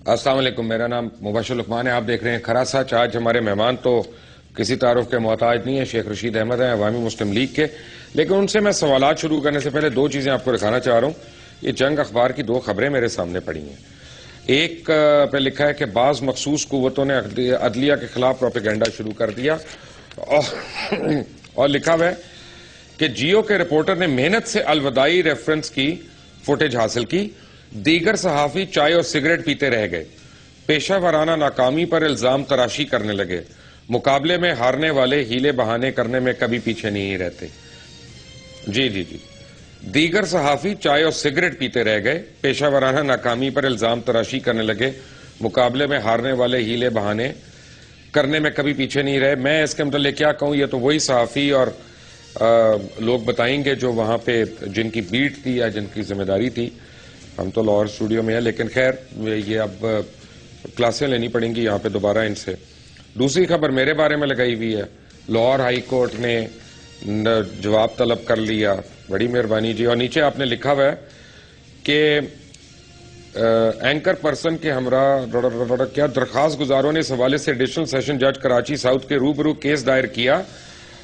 السلام علیکم، میرا نام مبشر لقمان ہے. آپ دیکھ رہے ہیں کھرا سچ. آج ہمارے مہمان تو کسی تعارف کے محتاج نہیں ہے. شیخ رشید احمد ہیں عوامی مسلم لیگ کے. لیکن ان سے میں سوالات شروع کرنے سے پہلے دو چیزیں آپ کو دکھانا چاہ رہا ہوں. یہ جنگ اخبار کی دو خبریں میرے سامنے پڑی ہیں. ایک پہ لکھا ہے کہ بعض مخصوص قوتوں نے عدلیہ کے خلاف پروپیگنڈا شروع کر دیا، اور لکھا ہوا ہے کہ جیو کے رپورٹر نے محنت سے الوداعی ریفرنس کی فوٹیج حاصل کی. دیگر صحافی چائے اور سگریٹ پیتے رہ گئے. پیشہ ورانہ ناکامی پر الزام تراشی کرنے لگے. مقابلے میں ہارنے والے ہیلے بہانے کرنے میں کبھی پیچھے نہیں رہتے. جی دیگر صحافی چائے اور سگریٹ پیتے رہ گئے. پیشہ ورانہ ناکامی پر الزام تراشی کرنے لگے. مقابلے میں ہارنے والے ہیلے بہانے کرنے میں کبھی پیچھے نہیں رہے. میں اس کے متعلق کیا کہوں؟ یہ تو وہی صحافی اور لوگ بتائیں گے جو وہاں پہ جن کی بیٹ تھی یا جن کی ذمہ داری تھی. ہم تو لاہور اسٹوڈیو میں ہیں، لیکن خیر یہ اب کلاسیں لینی پڑیں گی یہاں پہ دوبارہ ان سے. دوسری خبر میرے بارے میں لگائی ہوئی ہے. لاہور ہائی کورٹ نے جواب طلب کر لیا. بڑی مہربانی جی. اور نیچے آپ نے لکھا ہوا ہے کہ اینکر پرسن کے ہمراہ کیا درخواست گزاروں نے اس حوالے سے ایڈیشنل سیشن جج کراچی ساؤتھ کے روبرو کیس دائر کیا،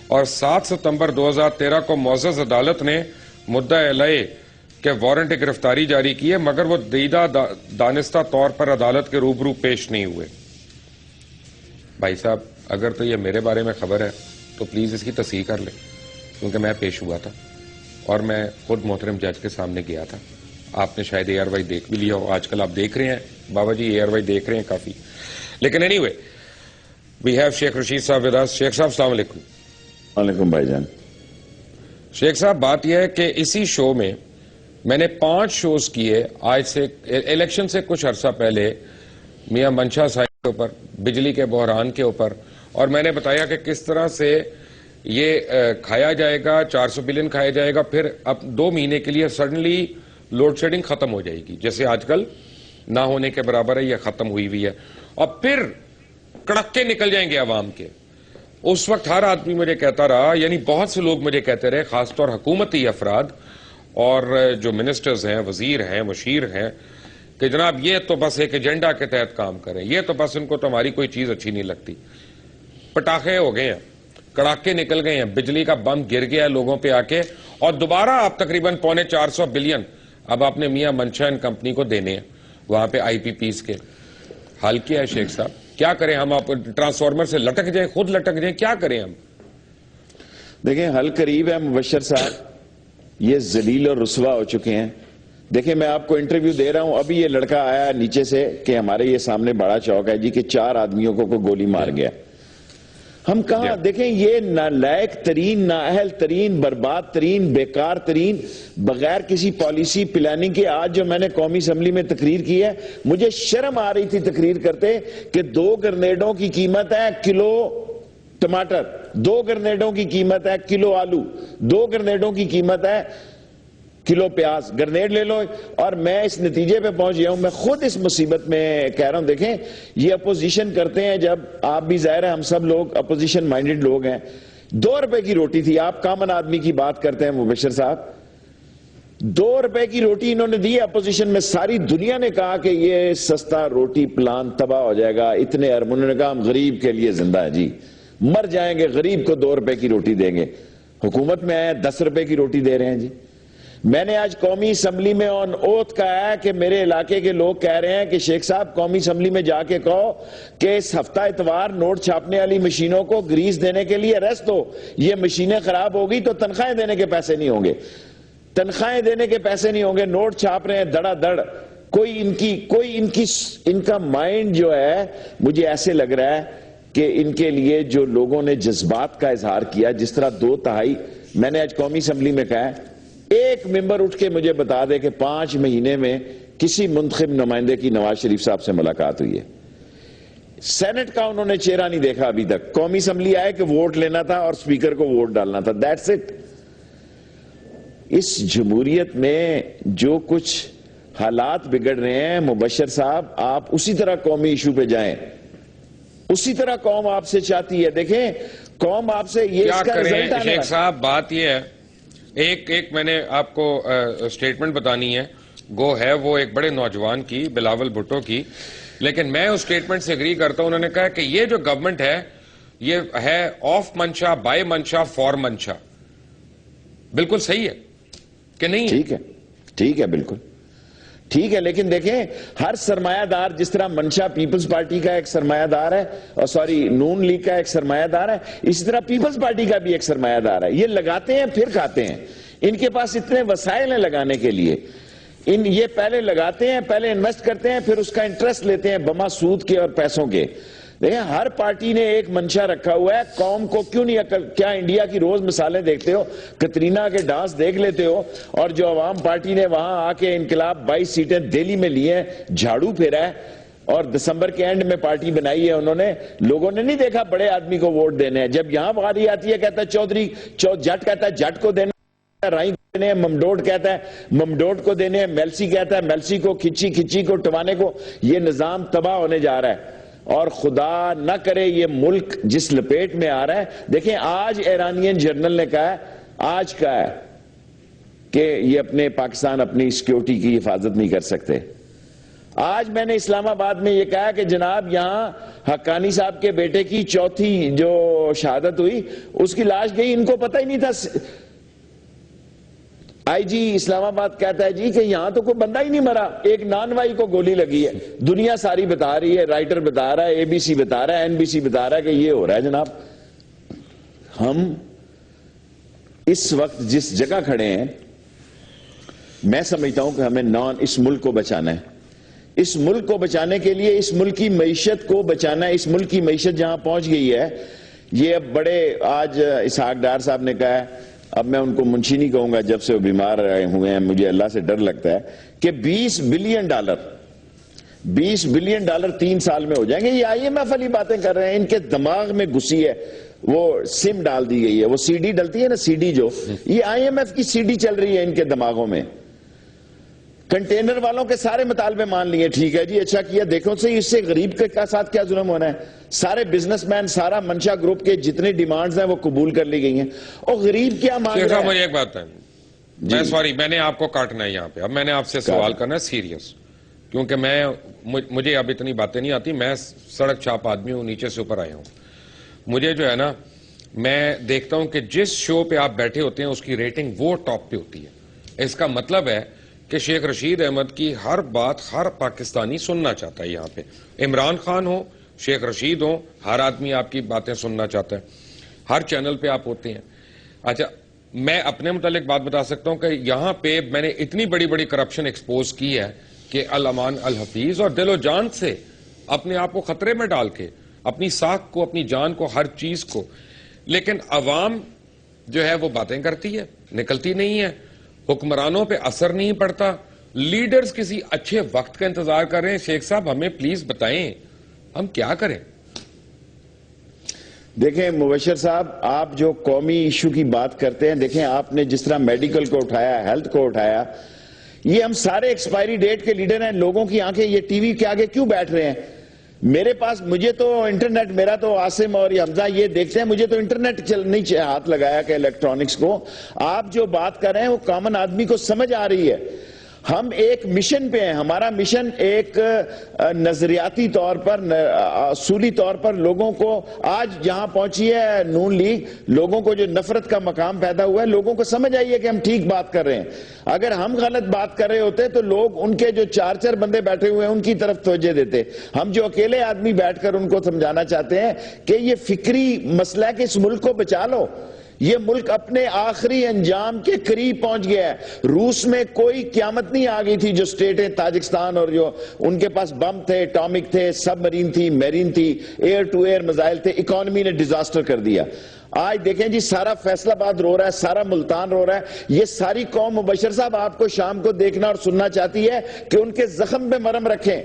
اور 7 ستمبر 2013 کو معزز عدالت نے مدعا علیہ کہ وارنٹ گرفتاری جاری کی ہے، مگر وہ دیدہ دانستہ طور پر عدالت کے روبرو پیش نہیں ہوئے. بھائی صاحب، اگر تو یہ میرے بارے میں خبر ہے تو پلیز اس کی تصحیح کر لیں، کیونکہ میں پیش ہوا تھا اور میں خود محترم جج کے سامنے گیا تھا. آپ نے شاید اے آر وائی دیکھ بھی لیا ہو. آج کل آپ دیکھ رہے ہیں بابا جی، اے آر وائی دیکھ رہے ہیں کافی. لیکن any way, we have Sheikh Rashid صاحب ود اس. شیخ صاحب السلام علیکم. وعلیکم بھائی جان. شیخ صاحب، بات یہ ہے کہ اسی شو میں میں نے 5 شوز کیے آج سے الیکشن سے کچھ عرصہ پہلے میاں منشا صاحب کے اوپر، بجلی کے بحران کے اوپر، اور میں نے بتایا کہ کس طرح سے یہ کھایا جائے گا، 400 بلین کھایا جائے گا، پھر اب 2 مہینے کے لیے سڈنلی لوڈ شیڈنگ ختم ہو جائے گی، جیسے آج کل نہ ہونے کے برابر ہے، یہ ختم ہوئی ہوئی ہے، اور پھر کڑکے نکل جائیں گے عوام کے. اس وقت ہر آدمی مجھے کہتا رہا، یعنی بہت سے لوگ مجھے کہتے رہے، خاص طور حکومتی افراد اور جو منسٹرز ہیں، وزیر ہیں، مشیر ہیں، کہ جناب یہ تو بس ایک ایجنڈا کے تحت کام کریں، یہ تو بس ان کو تو ہماری کوئی چیز اچھی نہیں لگتی. پٹاخے ہو گئے ہیں، کڑاکے نکل گئے ہیں، بجلی کا بم گر گیا ہے لوگوں پہ آ کے، اور دوبارہ آپ تقریباً 450 بلین اب آپ نے میاں منشا اینڈ کمپنی کو دینے ہیں وہاں پہ آئی پی پیز کے. حال کیا ہے شیخ صاحب؟ کیا کریں ہم؟ آپ ٹرانسفارمر سے لٹک جائیں، خود لٹک جائیں، کیا کریں ہم؟ دیکھیں حل قریب ہے مبشر صاحب. یہ ذلیل اور رسوا ہو چکے ہیں. دیکھیں میں آپ کو انٹرویو دے رہا ہوں، ابھی یہ لڑکا آیا نیچے سے کہ ہمارے یہ سامنے بڑا چوک ہے جی کہ 4 آدمیوں کو گولی مار گیا. ہم کہاں؟ دیکھیں یہ نالائق ترین، نااہل ترین، برباد ترین، بیکار ترین، بغیر کسی پالیسی پلاننگ کے. آج جو میں نے قومی اسمبلی میں تقریر کی ہے، مجھے شرم آ رہی تھی تقریر کرتے کہ 2 گرنیڈوں کی قیمت ہے کلو ٹماٹر، 2 گرنیڈوں کی قیمت ہے کلو آلو، 2 گرنیڈوں کی قیمت ہے کلو پیاز. گرنیڈ لے لو. اور میں اس نتیجے پہ پہنچ گیا ہوں، میں خود اس مصیبت میں کہہ رہا ہوں. دیکھیں یہ اپوزیشن کرتے ہیں، جب آپ بھی ظاہر ہے ہم سب لوگ اپوزیشن مائنڈڈ لوگ ہیں. 2 روپے کی روٹی تھی. آپ کامن آدمی کی بات کرتے ہیں مبشر صاحب، 2 روپے کی روٹی انہوں نے دی اپوزیشن میں. ساری دنیا نے کہا کہ یہ سستا روٹی پلان تباہ ہو جائے گا، اتنے ارب. انہوں نے کہا ہم غریب کے لیے زندہ ہیں جی، مر جائیں گے، غریب کو 2 روپے کی روٹی دیں گے. حکومت میں آئے 10 روپے کی روٹی دے رہے ہیں جی. میں نے آج قومی اسمبلی میں آن اوتھ کہا ہے کہ میرے علاقے کے لوگ کہہ رہے ہیں کہ شیخ صاحب قومی اسمبلی میں جا کے کہو کہ اس ہفتہ اتوار نوٹ چھاپنے والی مشینوں کو گریس دینے کے لیے ریسٹ دو. یہ مشینیں خراب ہوگی تو تنخواہیں دینے کے پیسے نہیں ہوں گے، تنخواہیں دینے کے پیسے نہیں ہوں گے. نوٹ چھاپ رہے ہیں دڑا دڑ. ان کا مائنڈ جو ہے مجھے ایسے لگ رہا ہے کہ ان کے لیے جو لوگوں نے جذبات کا اظہار کیا، جس طرح 2/3 میں نے آج قومی اسمبلی میں کہا ہے، ایک ممبر اٹھ کے مجھے بتا دے کہ 5 مہینے میں کسی منتخب نمائندے کی نواز شریف صاحب سے ملاقات ہوئی ہے. سینٹ کا انہوں نے چہرہ نہیں دیکھا ابھی تک. قومی اسمبلی آئے کہ ووٹ لینا تھا اور سپیکر کو ووٹ ڈالنا تھا، دیٹس اٹ. اس جمہوریت میں جو کچھ حالات بگڑ رہے ہیں مبشر صاحب، آپ اسی طرح قومی ایشو پہ جائیں، اسی طرح قوم آپ سے چاہتی ہے. دیکھیں قوم آپ سے یہ کیا اس کا رزلٹ کریں آنے شیخ صاحب؟ بات یہ ہے، ایک میں نے آپ کو سٹیٹمنٹ بتانی ہے. گو ہے وہ ایک بڑے نوجوان کی، بلاول بھٹو کی. لیکن میں اس سٹیٹمنٹ سے اگری کرتا ہوں. انہوں نے کہا کہ یہ جو گورنمنٹ ہے یہ ہے آف منشا, بائی منشا, فار منشا. بالکل صحیح ہے کہ نہیں؟ ٹھیک ہے, بالکل ٹھیک ہے. لیکن دیکھیں ہر سرمایہ دار, جس طرح منشا پیپلز پارٹی کا ایک سرمایہ دار ہے, اور سوری نون لیگ کا ایک سرمایہ دار ہے, اسی طرح پیپلز پارٹی کا بھی ایک سرمایہ دار ہے. یہ لگاتے ہیں پھر کھاتے ہیں. ان کے پاس اتنے وسائل ہیں لگانے کے لیے. یہ پہلے لگاتے ہیں, پہلے انویسٹ کرتے ہیں, پھر اس کا انٹرسٹ لیتے ہیں بما سود کے اور پیسوں کے. دیکھیں ہر پارٹی نے ایک منشا رکھا ہوا ہے. قوم کو کیوں نہیں عقل؟ کیا انڈیا کی روز مثالیں دیکھتے ہو, کترینا کے ڈانس دیکھ لیتے ہو, اور جو عوام پارٹی نے وہاں آ کے انقلاب 22 سیٹیں دہلی میں لیے ہیں, جھاڑو پھیرا ہے, اور دسمبر کے اینڈ میں پارٹی بنائی ہے انہوں نے. لوگوں نے نہیں دیکھا بڑے آدمی کو ووٹ دینے ہیں. جب یہاں باری آتی ہے کہتا ہے چودھری, جٹ کہتا ہے جٹ کو دینا, رائی دینے ہیں, ممڈوٹ کہتا ہے ممڈوٹ کو دینے ہیں, میلسی کہتا ہے میلسی کو, کھچی کو ٹوانے کو. یہ نظام تباہ ہونے جا رہا ہے, اور خدا نہ کرے یہ ملک جس لپیٹ میں آ رہا ہے. دیکھیں آج ایرانین جنرل نے کہا ہے, آج کہا ہے کہ یہ اپنے پاکستان اپنی سیکیورٹی کی حفاظت نہیں کر سکتے. آج میں نے اسلام آباد میں یہ کہا کہ جناب یہاں حقانی صاحب کے بیٹے کی چوتھی جو شہادت ہوئی, اس کی لاش گئی, ان کو پتہ ہی نہیں تھا. آئی جی اسلام آباد کہتا ہے جی کہ یہاں تو کوئی بندہ ہی نہیں مرا, ایک نانوائی کو گولی لگی ہے. دنیا ساری بتا رہی ہے, رائٹر بتا رہا ہے, ABC بتا رہا ہے, NBC بتا رہا ہے کہ یہ ہو رہا ہے. جناب ہم اس وقت جس جگہ کھڑے ہیں, میں سمجھتا ہوں کہ ہمیں اس ملک کو بچانا ہے. اس ملک کو بچانے کے لیے اس ملک کی معیشت کو بچانا ہے. اس ملک کی معیشت جہاں پہنچ گئی ہے, یہ اب بڑے, آج اسحاق ڈار صاحب نے کہا ہے, اب میں ان کو منشی نہیں کہوں گا, جب سے وہ بیمار ہوئے ہیں مجھے اللہ سے ڈر لگتا ہے, کہ $20 بلین 3 سال میں ہو جائیں گے. یہ IMF والی باتیں کر رہے ہیں, ان کے دماغ میں گھسی ہے, وہ سم ڈال دی گئی ہے, وہ CD ڈلتی ہے نا, CD جو, یہ IMF کی CD چل رہی ہے ان کے دماغوں میں. کنٹینر والوں کے سارے مطالبے مان لیے, ٹھیک ہے جی اچھا کیا, دیکھو سے اس سے غریب کے ساتھ کیا ظلم ہونا ہے. سارے بزنس مین, سارا منشا گروپ کے جتنے ڈیمانڈز ہیں وہ قبول کر لی گئی ہیں, اور غریب کیا مانگ رہا ہے. مجھے ایک بات ہے, میں سوری میں نے آپ کو کاٹنا ہے یہاں پہ, اب میں نے آپ سے سوال کرنا ہے سیریس, کیونکہ مجھے اب اتنی باتیں نہیں آتی, میں سڑک چھاپ آدمی ہوں, نیچے سے اوپر آیا ہوں. مجھے جو ہے نا, میں دیکھتا ہوں کہ جس شو پہ آپ بیٹھے ہوتے ہیں اس کی ریٹنگ وہ ٹاپ پہ ہوتی ہے. اس کا مطلب ہے کہ شیخ رشید احمد کی ہر بات ہر پاکستانی سننا چاہتا ہے. یہاں پہ عمران خان ہو, شیخ رشید ہو, ہر آدمی آپ کی باتیں سننا چاہتا ہے. ہر چینل پہ آپ ہوتے ہیں. اچھا میں اپنے متعلق بات بتا سکتا ہوں کہ یہاں پہ میں نے اتنی بڑی بڑی کرپشن ایکسپوز کی ہے کہ الامان الحفیظ, اور دل و جان سے اپنے آپ کو خطرے میں ڈال کے, اپنی ساکھ کو, اپنی جان کو, ہر چیز کو. لیکن عوام جو ہے وہ باتیں کرتی ہے, نکلتی نہیں ہے. حکمرانوں پہ اثر نہیں پڑتا. لیڈرز کسی اچھے وقت کا انتظار کر رہے ہیں. شیخ صاحب ہمیں پلیز بتائیں ہم کیا کریں؟ دیکھیں مبشر صاحب, آپ جو قومی ایشو کی بات کرتے ہیں, دیکھیں آپ نے جس طرح میڈیکل کو اٹھایا, ہیلتھ کو اٹھایا, یہ ہم سارے ایکسپائری ڈیٹ کے لیڈر ہیں. لوگوں کی آنکھیں یہ ٹی وی کے آگے کیوں بیٹھ رہے ہیں؟ میرے پاس, مجھے تو انٹرنیٹ, میرا تو عاصم اور حمزہ یہ دیکھتے ہیں, مجھے تو انٹرنیٹ نہیں ہاتھ لگایا کہ الیکٹرانکس کو. آپ جو بات کر رہے ہیں وہ کامن آدمی کو سمجھ آ رہی ہے. ہم ایک مشن پہ ہیں. ہمارا مشن ایک نظریاتی طور پر, اصولی طور پر لوگوں کو, آج جہاں پہنچی ہے نون لیگ, لوگوں کو جو نفرت کا مقام پیدا ہوا ہے, لوگوں کو سمجھ آئی ہے کہ ہم ٹھیک بات کر رہے ہیں. اگر ہم غلط بات کر رہے ہوتے تو لوگ, ان کے جو 4 بندے بیٹھے ہوئے ہیں ان کی طرف توجہ دیتے. ہم جو اکیلے آدمی بیٹھ کر ان کو سمجھانا چاہتے ہیں کہ یہ فکری مسئلہ ہے کہ اس ملک کو بچا لو. یہ ملک اپنے آخری انجام کے قریب پہنچ گیا ہے. روس میں کوئی قیامت نہیں آ گئی تھی, جو سٹیٹیں تاجکستان اور جو ان کے پاس بم تھے, اٹامک تھے, سب مرین تھی, میرین تھی, ایئر ٹو ایئر میزائل تھے, اکانومی نے ڈیزاسٹر کر دیا. آج دیکھیں جی سارا فیصل آباد رو رہا ہے, سارا ملتان رو رہا ہے. یہ ساری قوم مبشر صاحب آپ کو شام کو دیکھنا اور سننا چاہتی ہے کہ ان کے زخم پہ مرہم رکھیں.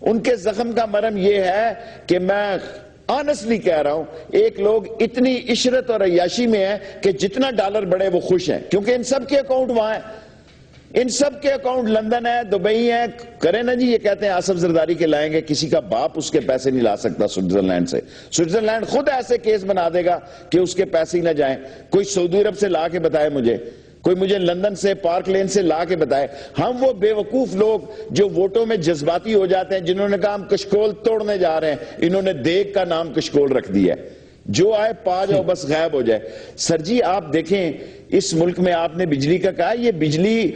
ان کے زخم کا مرہم یہ ہے کہ میں آنسٹلی کہہ رہا ہوں, ایک لوگ اتنی عشرت اور عیاشی میں ہیں کہ جتنا ڈالر بڑھے وہ خوش ہیں, کیونکہ ان سب کے اکاؤنٹ وہاں ہیں, ان سب کے اکاؤنٹ لندن ہے, دبئی ہے. کریں نا جی, یہ کہتے ہیں آصف زرداری کے لائیں گے, کسی کا باپ اس کے پیسے نہیں لا سکتا سوئٹزرلینڈ سے. سوئٹزرلینڈ خود ایسے کیس بنا دے گا کہ اس کے پیسے ہی نہ جائیں. کوئی سعودی عرب سے لا کے بتائے مجھے, کوئی مجھے لندن سے پارک لین سے لا کے بتائے. ہم وہ بے وقوف لوگ جو ووٹوں میں جذباتی ہو جاتے ہیں, جنہوں نے کہا ہم کشکول توڑنے جا رہے ہیں, انہوں نے دیگ کا نام کشکول رکھ دیا ہے, جو آئے پا جاؤ بس غائب ہو جائے. سر جی آپ دیکھیں اس ملک میں آپ نے بجلی کا کہا, یہ بجلی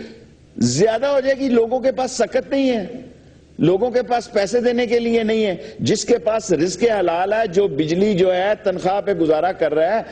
زیادہ ہو جائے گی, لوگوں کے پاس سکت نہیں ہے, لوگوں کے پاس پیسے دینے کے لیے نہیں ہے. جس کے پاس رزق حلال ہے, جو بجلی جو ہے تنخواہ پہ گزارا کر رہا ہے,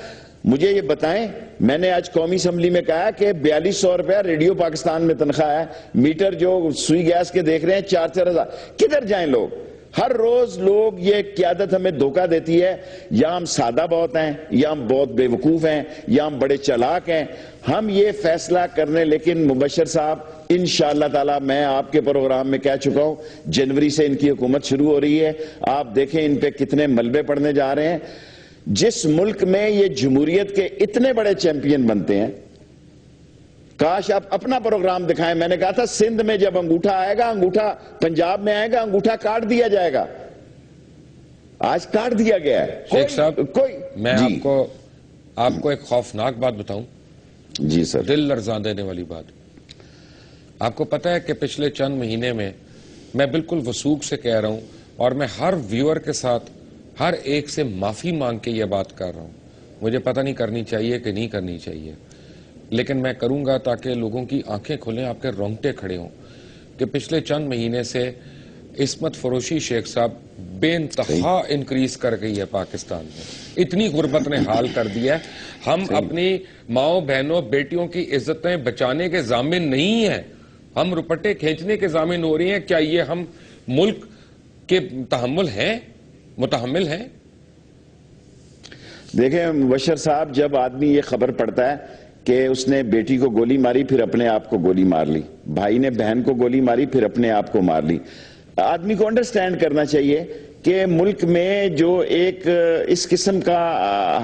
مجھے یہ بتائیں. میں نے آج قومی اسمبلی میں کہا کہ 4200 روپیہ ریڈیو پاکستان میں تنخواہ ہے, میٹر جو سوئی گیس کے دیکھ رہے ہیں 4-4 ہزار. کدھر جائیں لوگ؟ ہر روز لوگ, یہ قیادت ہمیں دھوکہ دیتی ہے, یا ہم سادہ بہت ہیں, یا ہم بہت بے وقوف ہیں, یا ہم بڑے چالاک ہیں. ہم یہ فیصلہ کرنے, لیکن مبشر صاحب انشاءاللہ تعالی میں آپ کے پروگرام میں کہہ چکا ہوں, جنوری سے ان کی حکومت شروع ہو رہی ہے. آپ دیکھیں ان پہ کتنے ملبے پڑنے جا رہے ہیں. جس ملک میں یہ جمہوریت کے اتنے بڑے چیمپئن بنتے ہیں, کاش آپ اپنا پروگرام دکھائیں. میں نے کہا تھا سندھ میں جب انگوٹھا آئے گا, انگوٹھا پنجاب میں آئے گا, انگوٹھا کاٹ دیا جائے گا. آج کاٹ دیا گیا ہے. شیخ صاحب میں جی آپ کو ایک خوفناک بات بتاؤں, جی سر, دل لرزاں دینے والی بات. آپ کو پتہ ہے کہ پچھلے چند مہینے میں بالکل وثوق سے کہہ رہا ہوں, اور میں ہر ویور کے ساتھ ہر ایک سے معافی مانگ کے یہ بات کر رہا ہوں. مجھے پتہ نہیں کرنی چاہیے کہ نہیں کرنی چاہیے, لیکن میں کروں گا تاکہ لوگوں کی آنکھیں کھلیں, آپ کے رونگٹے کھڑے ہوں, کہ پچھلے چند مہینے سے عصمت فروشی شیخ صاحب بے انتہا انکریز کر گئی ہے پاکستان میں. اتنی غربت نے حال کر دیا ہے. ہم اپنی ماؤں بہنوں بیٹیوں کی عزتیں بچانے کے ضامن نہیں ہیں, ہم روپٹے کھینچنے کے ضامن ہو رہی ہیں. کیا یہ ہم ملک کے متحمل ہیں؟ دیکھیں مبشر صاحب, جب آدمی یہ خبر پڑتا ہے کہ اس نے بیٹی کو گولی ماری پھر اپنے آپ کو گولی مار لی, بھائی نے بہن کو گولی ماری پھر اپنے آپ کو مار لی, آدمی کو انڈرسٹینڈ کرنا چاہیے کہ ملک میں جو ایک اس قسم کا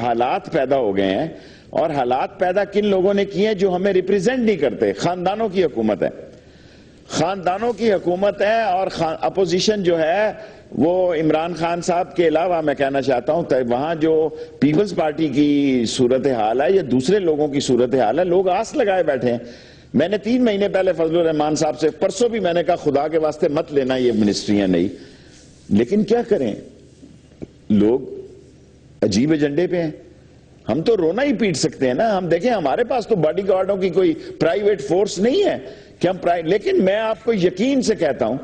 حالات پیدا ہو گئے ہیں, اور حالات پیدا کن لوگوں نے کیے ہیں جو ہمیں ریپریزنٹ نہیں کرتے. خاندانوں کی حکومت ہے, خاندانوں کی حکومت ہے, اور اپوزیشن جو ہے وہ عمران خان صاحب کے علاوہ میں کہنا چاہتا ہوں وہاں جو پیپلز پارٹی کی صورتحال ہے یا دوسرے لوگوں کی صورتحال ہے, لوگ آس لگائے بیٹھے ہیں. میں نے 3 مہینے پہلے فضل الرحمان صاحب سے, پرسوں بھی میں نے کہا خدا کے واسطے مت لینا یہ منسٹریاں نہیں, لیکن کیا کریں, لوگ عجیب ایجنڈے پہ ہیں. ہم تو رونا ہی پیٹ سکتے ہیں نا. ہم دیکھیں ہمارے پاس تو باڈی گارڈوں کی کوئی پرائیویٹ فورس نہیں ہے کہ ہم لیکن میں آپ کو یقین سے کہتا ہوں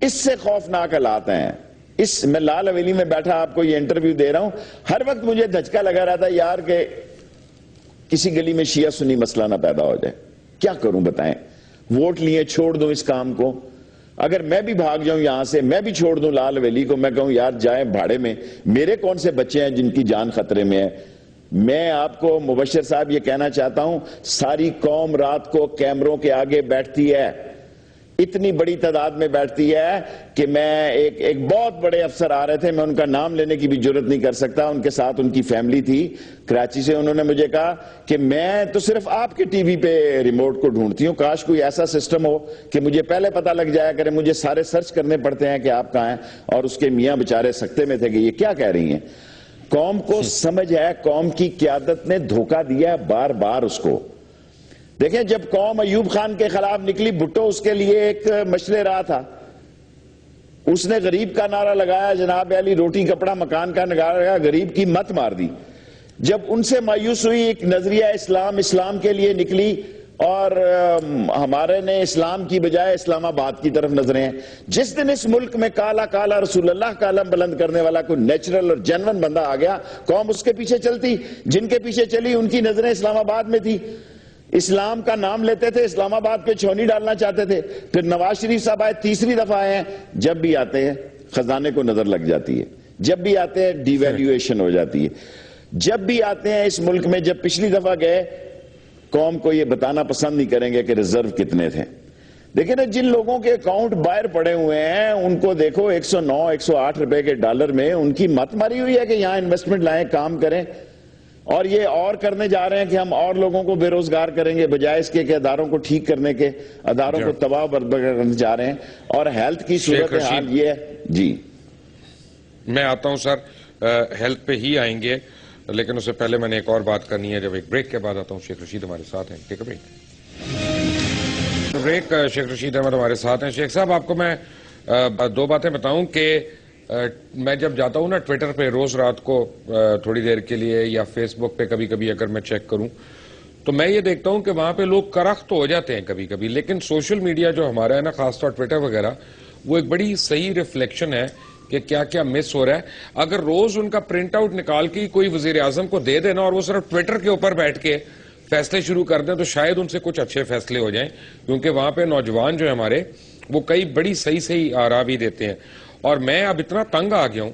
اس سے خوفناک حالات ہیں. میں لال حویلی میں بیٹھا آپ کو یہ انٹرویو دے رہا ہوں, ہر وقت مجھے دھچکا لگا رہا تھا یار کہ کسی گلی میں شیعہ سنی مسئلہ نہ پیدا ہو جائے. کیا کروں بتائیں, ووٹ لیے چھوڑ دوں اس کام کو, اگر میں بھی بھاگ جاؤں یہاں سے, میں بھی چھوڑ دوں لال حویلی کو, میں کہوں یار جائیں بھاڑے میں, میرے کون سے بچے ہیں جن کی جان خطرے میں ہے. میں آپ کو مبشر صاحب یہ کہنا چاہتا ہوں, ساری قوم رات کو کیمروں کے آگے بیٹھتی ہے, اتنی بڑی تعداد میں بیٹھتی ہے کہ میں ایک بہت بڑے افسر آ رہے تھے, میں ان کا نام لینے کی بھی جرت نہیں کر سکتا, ان کے ساتھ ان کی فیملی تھی کراچی سے. انہوں نے مجھے کہا کہ میں تو صرف آپ کے ٹی وی پہ ریموٹ کو ڈھونڈتی ہوں, کاش کوئی ایسا سسٹم ہو کہ مجھے پہلے پتہ لگ جایا کرے, مجھے سارے سرچ کرنے پڑتے ہیں کہ آپ کہاں ہیں. اور اس کے میاں بچارے سکتے میں تھے کہ یہ کیا کہہ رہی ہیں. قوم کو سمجھ ہے, قوم کی قیادت نے دھوکہ دیا ہے بار بار اس کو. دیکھیں جب قوم ایوب خان کے خلاف نکلی, بھٹو اس کے لیے ایک مشلے رہا تھا, اس نے غریب کا نعرہ لگایا, جناب علی روٹی کپڑا مکان کا نعرہ لگایا, غریب کی مت مار دی. جب ان سے مایوس ہوئی, ایک نظریہ اسلام کے لیے نکلی, اور ہمارے نے اسلام کی بجائے اسلام آباد کی طرف نظریں ہیں. جس دن اس ملک میں کالا کالا رسول اللہ کا علم بلند کرنے والا کوئی نیچرل اور جینون بندہ آ گیا, قوم اس کے پیچھے چلتی. جن کے پیچھے چلی ان کی نظریں اسلام آباد میں تھی, اسلام کا نام لیتے تھے, اسلام آباد پہ چھونی ڈالنا چاہتے تھے. پھر نواز شریف صاحب آئے, تیسری دفعہ آئے ہیں, جب بھی آتے ہیں خزانے کو نظر لگ جاتی ہے, جب بھی آتے ہیں ڈی ویلیویشن ہو جاتی ہے. جب بھی آتے ہیں اس ملک میں, جب پچھلی دفعہ گئے, قوم کو یہ بتانا پسند نہیں کریں گے کہ ریزرو کتنے تھے. دیکھیں نا, جن لوگوں کے اکاؤنٹ باہر پڑے ہوئے ہیں ان کو دیکھو, 109 108 روپے کے ڈالر میں ان کی مت ماری ہوئی ہے کہ یہاں انویسٹمنٹ لائیں, کام کریں. اور یہ اور کرنے جا رہے ہیں کہ ہم اور لوگوں کو بے روزگار کریں گے, بجائے اس کے کہ اداروں کو ٹھیک کرنے کے, اداروں کو تباہ برباد کرنے جا رہے ہیں. اور ہیلتھ کی صورتحال یہ ہے. جی میں آتا ہوں سر, ہیلتھ پہ ہی آئیں گے. لیکن اس سے پہلے میں نے ایک اور بات کرنی ہے. جب ایک بریک کے بعد آتا ہوں, شیخ رشید ہمارے ساتھ ہیں. ٹیک اے بریک. شیخ رشید احمد ہمارے ساتھ ہیں. شیخ صاحب, آپ کو میں دو باتیں بتاؤں کہ میں جب جاتا ہوں نا ٹویٹر پہ روز رات کو تھوڑی دیر کے لیے, یا فیس بک پہ کبھی کبھی اگر میں چیک کروں, تو میں یہ دیکھتا ہوں کہ وہاں پہ لوگ کرخت ہو جاتے ہیں کبھی کبھی, لیکن سوشل میڈیا جو ہمارا ہے نا, خاص طور ٹویٹر وغیرہ, وہ ایک بڑی صحیح ریفلیکشن ہے کہ کیا کیا مس ہو رہا ہے. اگر روز ان کا پرنٹ آؤٹ نکال کے کوئی وزیر اعظم کو دے دینا اور وہ صرف ٹویٹر کے اوپر بیٹھ کے فیصلے شروع کر دیں, تو شاید ان سے کچھ اچھے فیصلے ہو جائیں, کیونکہ وہاں پہ نوجوان جو ہے ہمارے, وہ کئی بڑی صحیح آراء بھی دیتے ہیں. اور میں اب اتنا تنگ آ گیا ہوں,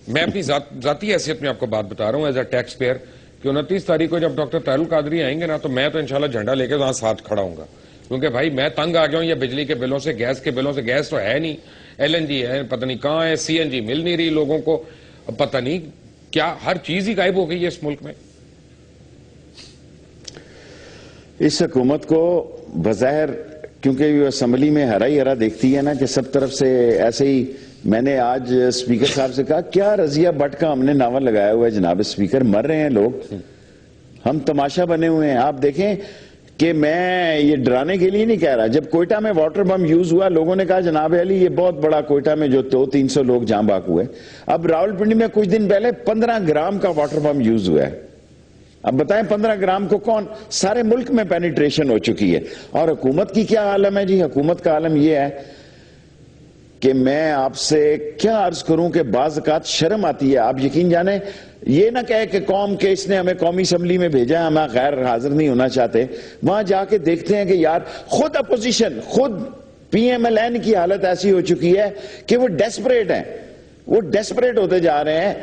میں اپنی ذاتی حیثیت میں آپ کو بات بتا رہا ہوں ایز اے ٹیکس پیئر, کہ 29 تاریخ کو جب ڈاکٹر طاہر القادری آئیں گے نا, تو میں تو انشاءاللہ جھنڈا لے کے وہاں ساتھ کھڑا ہوں گا, کیونکہ بھائی میں تنگ آ گیا ہوں یہ بجلی کے بلوں سے, گیس کے بلوں سے. گیس تو ہے نہیں, LNG ہے, پتہ نہیں کہاں ہے, CNG مل نہیں رہی لوگوں کو, پتہ نہیں کیا, ہر چیز ہی غائب ہو گئی ہے اس ملک میں. اس حکومت کو بظاہر, کیونکہ یہ اسمبلی میں ہرا ہی ہرا دیکھتی ہے نا کہ سب طرف سے ایسے ہی. میں نے آج اسپیکر صاحب سے کہا, کیا رضیہ بٹ کا ہم نے ناول لگایا ہوا ہے جناب اسپیکر, مر رہے ہیں لوگ, ہم تماشا بنے ہوئے ہیں. آپ دیکھیں کہ میں یہ ڈرانے کے لیے نہیں کہہ رہا, جب کوئٹہ میں واٹر بم یوز ہوا, لوگوں نے کہا جناب علی یہ بہت بڑا, کوئٹہ میں جو 200-300 لوگ جاں بحق ہوئے. اب راولپنڈی میں کچھ دن پہلے 15 گرام کا واٹر بم یوز ہوا ہے. اب بتائیں 15 گرام کو کون, سارے ملک میں پینیٹریشن ہو چکی ہے. اور حکومت کی کیا عالم ہے جی؟ حکومت کا عالم یہ ہے کہ میں آپ سے کیا عرض کروں کہ بعض اوقات شرم آتی ہے. آپ یقین جانیں, یہ نہ کہے کہ قوم کے اس نے ہمیں قومی اسمبلی میں بھیجا ہے, ہمیں غیر حاضر نہیں ہونا چاہتے. وہاں جا کے دیکھتے ہیں کہ یار خود اپوزیشن, خود PMLN کی حالت ایسی ہو چکی ہے کہ وہ ڈیسپریٹ ہیں, وہ ڈیسپریٹ ہوتے جا رہے ہیں.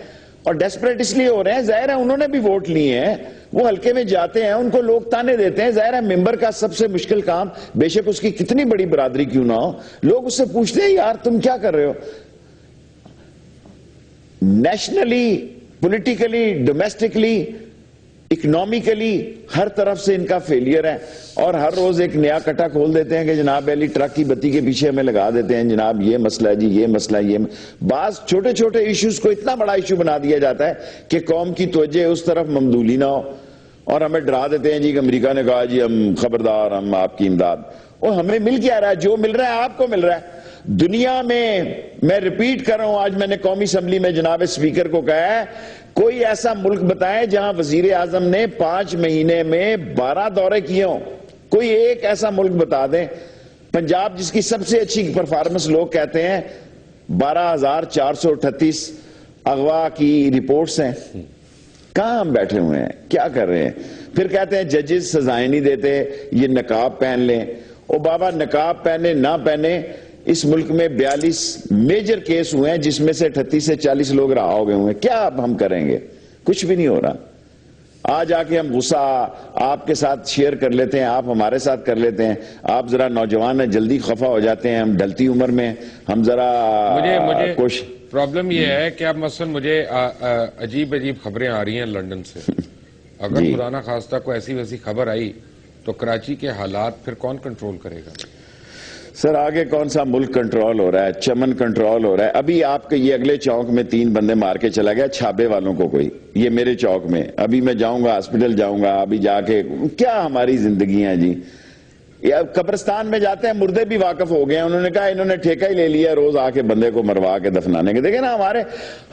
اور ڈیسپریٹ اس لیے ہو رہے ہیں, ظاہر ہے انہوں نے بھی ووٹ لیے ہیں, وہ حلقے میں جاتے ہیں, ان کو لوگ تانے دیتے ہیں. ظاہر ہے ممبر کا سب سے مشکل کام, بے شک اس کی کتنی بڑی برادری کیوں نہ ہو, لوگ اس سے پوچھتے ہیں یار تم کیا کر رہے ہو. نیشنلی, پولیٹیکلی, ڈومیسٹکلی, اکنامیکلی, ہر طرف سے ان کا فیلئر ہے. اور ہر روز ایک نیا کٹا کھول دیتے ہیں کہ جناب علی ٹرک کی بتی کے پیچھے ہمیں لگا دیتے ہیں, جناب یہ مسئلہ ہے جی, یہ مسئلہ, یہ بعض چھوٹے چھوٹے ایشوز کو اتنا بڑا ایشو بنا دیا جاتا ہے کہ قوم کی توجہ اس طرف ممدولی نہ ہو, اور ہمیں ڈرا دیتے ہیں جی کہ امریکہ نے کہا جی ہم خبردار, ہم آپ کی امداد. اور ہمیں مل کیا رہا ہے؟ جو مل رہا ہے آپ کو مل رہا ہے. دنیا میں ریپیٹ کر رہا ہوں, آج میں نے قومی اسمبلی میں جناب اسپیکر کو کہا ہے, کوئی ایسا ملک بتائیں جہاں وزیر اعظم نے 5 مہینے میں 12 دورے کیے ہوں. کوئی ایک ایسا ملک بتا دیں. پنجاب جس کی سب سے اچھی پرفارمنس لوگ کہتے ہیں, 12,438 اغوا کی رپورٹس ہیں. کہاں ہم بیٹھے ہوئے ہیں, کیا کر رہے ہیں؟ پھر کہتے ہیں ججز سزائیں نہیں دیتے, یہ نقاب پہن لیں. او بابا نقاب پہنے نہ پہنے, اس ملک میں 42 میجر کیس ہوئے ہیں, جس میں سے 38 سے 40 لوگ رہا ہو گئے ہوئے ہیں. کیا اب ہم کریں گے؟ کچھ بھی نہیں ہو رہا. آج آ کے ہم غصہ آپ کے ساتھ شیئر کر لیتے ہیں, آپ ہمارے ساتھ کر لیتے ہیں. آپ ذرا نوجوان ہیں, جلدی خفا ہو جاتے ہیں, ہم ڈھلتی عمر میں, ہم ذرا مجھے پرابلم یہ ہے کہ اب مثلا مجھے عجیب خبریں آ رہی ہیں لندن سے. اگر خدا نہ خواستہ کوئی ایسی ویسی خبر آئی تو کراچی کے حالات پھر کون کنٹرول کرے گا؟ سر آگے کون سا ملک کنٹرول ہو رہا ہے؟ چمن کنٹرول ہو رہا ہے. ابھی آپ کے یہ اگلے چوک میں 3 بندے مار کے چلا گیا, چھابے والوں کو کوئی, یہ میرے چوک میں. ابھی میں جاؤں گا, ہاسپٹل جاؤں گا, ابھی جا کے کیا ہماری زندگیاں جی. قبرستان میں جاتے ہیں, مردے بھی واقف ہو گئے ہیں, انہوں نے کہا انہوں نے ٹھیکہ ہی لے لیا روز آ کے بندے کو مروا کے دفنانے کے. دیکھیں نا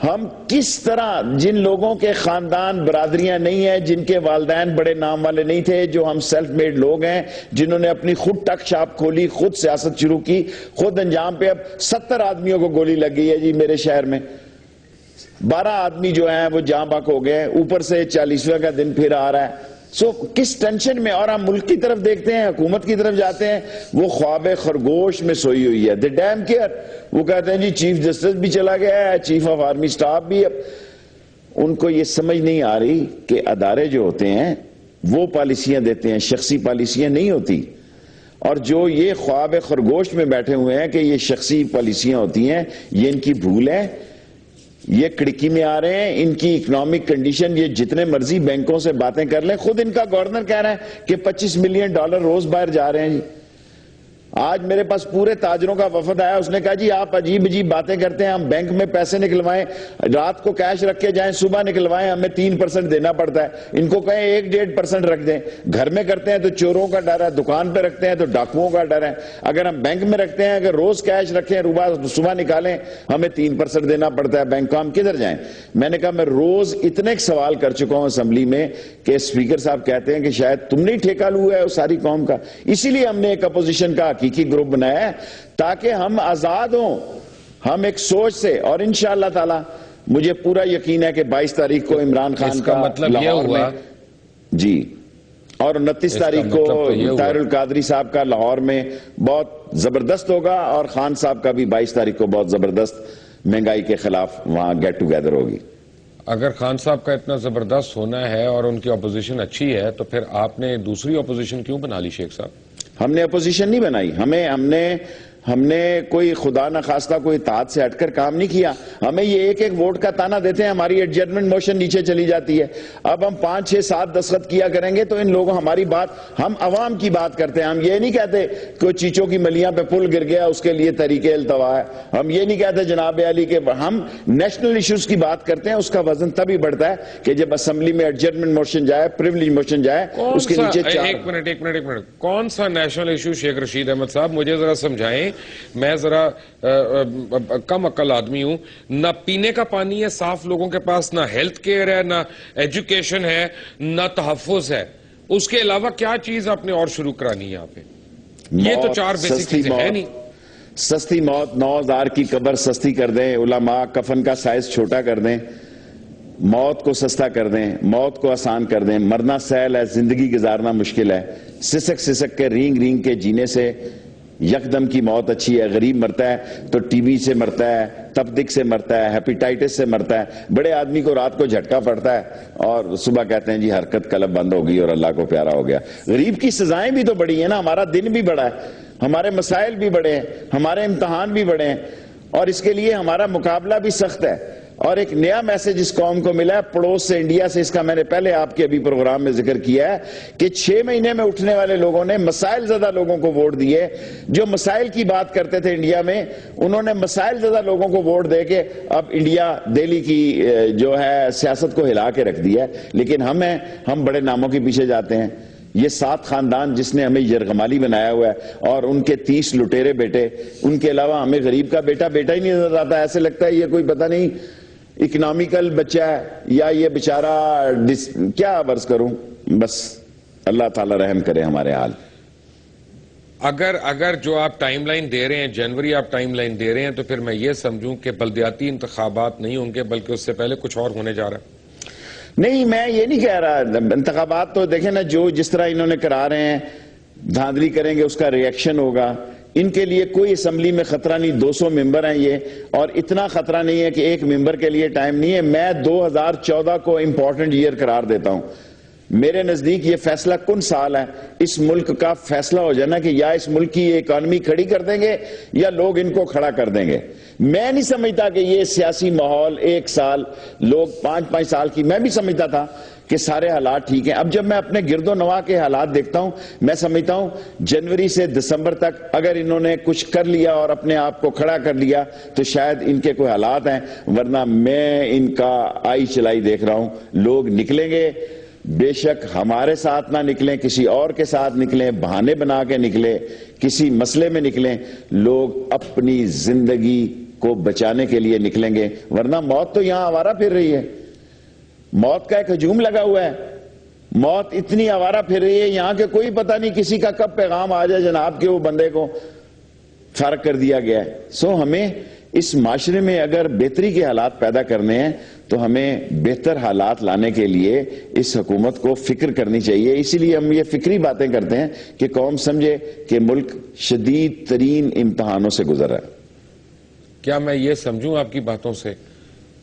ہم کس طرح, جن لوگوں کے خاندان برادریاں نہیں ہیں, جن کے والدین بڑے نام والے نہیں تھے, جو ہم سیلف میڈ لوگ ہیں, جنہوں نے اپنی خود ٹک شاپ کھولی, خود سیاست شروع کی, خود انجام پہ اب 70 آدمیوں کو گولی لگ گئی ہے جی میرے شہر میں. 12 آدمی جو ہیں وہ جاں بحق ہو گئے, اوپر سے 40واں کا دن پھر آ رہا ہے. کس ٹینشن میں. اور ہم ملک کی طرف دیکھتے ہیں, حکومت کی طرف جاتے ہیں, وہ خواب خرگوش میں سوئی ہوئی ہے. دی ڈیم کیئر. وہ کہتے ہیں جی چیف جسٹس بھی چلا گیا ہے, چیف آف آرمی سٹاف بھی. ان کو یہ سمجھ نہیں آ رہی کہ ادارے جو ہوتے ہیں وہ پالیسیاں دیتے ہیں, شخصی پالیسیاں نہیں ہوتی. اور جو یہ خواب خرگوش میں بیٹھے ہوئے ہیں کہ یہ شخصی پالیسیاں ہوتی ہیں, یہ ان کی بھول ہے. یہ کڑکی میں آ رہے ہیں. ان کی اکنامک کنڈیشن, یہ جتنے مرضی بینکوں سے باتیں کر لیں, خود ان کا گورنر کہہ رہا ہے کہ $25 ملین روز باہر جا رہے ہیں جی. آج میرے پاس پورے تاجروں کا وفد آیا, اس نے کہا جی آپ عجیب عجیب باتیں کرتے ہیں, ہم بینک میں پیسے نکلوائیں, رات کو کیش رکھ کے جائیں, صبح نکلوائیں, ہمیں 3% دینا پڑتا ہے. ان کو کہیں 1-1.5% رکھ دیں. گھر میں کرتے ہیں تو چوروں کا ڈر ہے, دکان پہ رکھتے ہیں تو ڈاکوؤں کا ڈر ہے. اگر ہم بینک میں رکھتے ہیں, اگر روز کیش رکھیں, صبح نکالیں, ہمیں 3% دینا پڑتا ہے بینک کو, ہم کدھر جائیں؟ میں نے کہا میں روز اتنے سوال کر چکا ہوں اسمبلی میں کہ اسپیکر صاحب کہتے ہیں کہ شاید تم نے ہی ٹھیکہ لیا ہے ساری قوم کا. اسی لیے ہم نے ایک اپوزیشن کا حقیقی گروپ بنایا ہے تاکہ ہم آزاد ہوں, ہم ایک سوچ سے. اور انشاءاللہ تعالی مجھے پورا یقین ہے کہ 22 تاریخ کو عمران خان کا مطلب یہ ہوا جی, اور 29 تاریخ کو طاہر القادری صاحب کا لاہور میں بہت زبردست ہوگا, اور خان صاحب کا بھی 22 تاریخ کو بہت زبردست مہنگائی کے خلاف وہاں گیٹ ٹوگیدر ہوگی. اگر خان صاحب کا اتنا زبردست ہونا ہے اور ان کی اپوزیشن اچھی ہے تو پھر آپ نے دوسری اپوزیشن کیوں بنا لی شیخ صاحب؟ ہم نے اپوزیشن نہیں بنائی, ہم نے کوئی خدا نخواستہ کوئی اطاعت سے ہٹ کر کام نہیں کیا. ہمیں یہ ایک ووٹ کا تانا دیتے ہیں, ہماری ایڈجسٹمنٹ موشن نیچے چلی جاتی ہے. اب ہم 5, 6, 7 دستخط کیا کریں گے تو ان لوگوں ہماری بات, ہم عوام کی بات کرتے ہیں. ہم یہ نہیں کہتے کہ چیچوں کی ملیاں پہ پل گر گیا اس کے لیے طریقے التوا ہے. ہم یہ نہیں کہتے جناب علی کہ ہم نیشنل ایشوز کی بات کرتے ہیں. اس کا وزن تبھی بڑھتا ہے کہ جب اسمبلی میں ایڈجسٹمنٹ موشن جائے, پریویلیج موشن جائے, اس کے نیچے ایک منٹ کون سا نیشنل ایشو شیخ رشید احمد صاحب مجھے ذرا سمجھائیں, میں ذرا کم عقل آدمی ہوں. نہ پینے کا پانی ہے صاف لوگوں کے پاس, نہ ہیلتھ کیئر ہے, نہ ایجوکیشن ہے, نہ تحفظ ہے. اس کے علاوہ کیا چیز آپ نے اور شروع کرانی ہے یہاں پہ؟ یہ تو 4 بیسک چیزیں ہیں نہیں. سستی موت, 9000 کی قبر سستی کر دیں, علماء کفن کا سائز چھوٹا کر دیں, موت کو سستا کر دیں, موت کو آسان کر دیں. مرنا سہل ہے, زندگی گزارنا مشکل ہے. سسک سسک کے رینگ رینگ کے جینے سے یکدم کی موت اچھی ہے. غریب مرتا ہے تو ٹی بی سے مرتا ہے, تپدق سے مرتا ہے, ہیپیٹائٹس سے مرتا ہے. بڑے آدمی کو رات کو جھٹکا پڑتا ہے اور صبح کہتے ہیں جی حرکت قلب بند ہو گئی اور اللہ کو پیارا ہو گیا. غریب کی سزائیں بھی تو بڑی ہیں نا, ہمارا دن بھی بڑا ہے, ہمارے مسائل بھی بڑے ہیں, ہمارے امتحان بھی بڑے ہیں, اور اس کے لیے ہمارا مقابلہ بھی سخت ہے. اور ایک نیا میسج اس قوم کو ملا ہے پڑوس سے, انڈیا سے. اس کا میں نے پہلے آپ کے ابھی پروگرام میں ذکر کیا ہے کہ 6 مہینے میں اٹھنے والے لوگوں نے مسائل زدہ لوگوں کو ووٹ دیے. جو مسائل کی بات کرتے تھے انڈیا میں, انہوں نے مسائل زدہ لوگوں کو ووٹ دے کے اب انڈیا دہلی کی جو ہے سیاست کو ہلا کے رکھ دیا ہے. لیکن ہم بڑے ناموں کے پیچھے جاتے ہیں. یہ 7 خاندان جس نے ہمیں یرغمالی بنایا ہوا ہے, اور ان کے 30 لٹیرے بیٹے, ان کے علاوہ ہمیں غریب کا بیٹا ہی نہیں نظر آتا. ایسے لگتا ہے یہ کوئی پتہ نہیں اکنامیکل بچہ ہے, یا یہ بیچارہ کیا عرض کروں. بس اللہ تعالی رحم کرے ہمارے حال. اگر جو آپ ٹائم لائن دے رہے ہیں, جنوری آپ ٹائم لائن دے رہے ہیں, تو پھر میں یہ سمجھوں کہ بلدیاتی انتخابات نہیں ہوں گے بلکہ اس سے پہلے کچھ اور ہونے جا رہا ہے. نہیں, میں یہ نہیں کہہ رہا. انتخابات تو دیکھیں نا, جس طرح انہوں نے کرا رہے ہیں, دھاندلی کریں گے اس کا ریئیکشن ہوگا. ان کے لیے کوئی اسمبلی میں خطرہ نہیں. 200 ممبر ہیں یہ, اور اتنا خطرہ نہیں ہے کہ ایک ممبر کے لیے ٹائم نہیں ہے. میں 2014 کو امپورٹنٹ ایئر قرار دیتا ہوں. میرے نزدیک یہ فیصلہ کن سال ہے. اس ملک کا فیصلہ ہو جانا کہ یا اس ملک کی اکانومی کھڑی کر دیں گے یا لوگ ان کو کھڑا کر دیں گے. میں نہیں سمجھتا کہ یہ سیاسی ماحول 1 سال, لوگ 5-5 سال کی, میں بھی سمجھتا تھا کہ سارے حالات ٹھیک ہیں. اب جب میں اپنے گرد و نواح کے حالات دیکھتا ہوں, میں سمجھتا ہوں جنوری سے دسمبر تک اگر انہوں نے کچھ کر لیا اور اپنے آپ کو کھڑا کر لیا تو شاید ان کے کوئی حالات ہیں. ورنہ میں ان کا آئی چلائی دیکھ رہا ہوں. لوگ نکلیں گے, بے شک ہمارے ساتھ نہ نکلیں, کسی اور کے ساتھ نکلیں, بہانے بنا کے نکلیں, کسی مسئلے میں نکلیں, لوگ اپنی زندگی کو بچانے کے لیے نکلیں گے. ورنہ موت تو یہاں آوارہ پھر رہی ہے. موت کا ایک ہجوم لگا ہوا ہے. موت اتنی آوارہ پھر رہی ہے یہاں کہ کوئی پتہ نہیں کسی کا کب پیغام آ جائے جناب کہ وہ بندے کو فارغ کر دیا گیا ہے. سو ہمیں اس معاشرے میں اگر بہتری کے حالات پیدا کرنے ہیں تو ہمیں بہتر حالات لانے کے لیے اس حکومت کو فکر کرنی چاہیے. اسی لیے ہم یہ فکری باتیں کرتے ہیں کہ قوم سمجھے کہ ملک شدید ترین امتحانوں سے گزر رہا ہے. کیا میں یہ سمجھوں آپ کی باتوں سے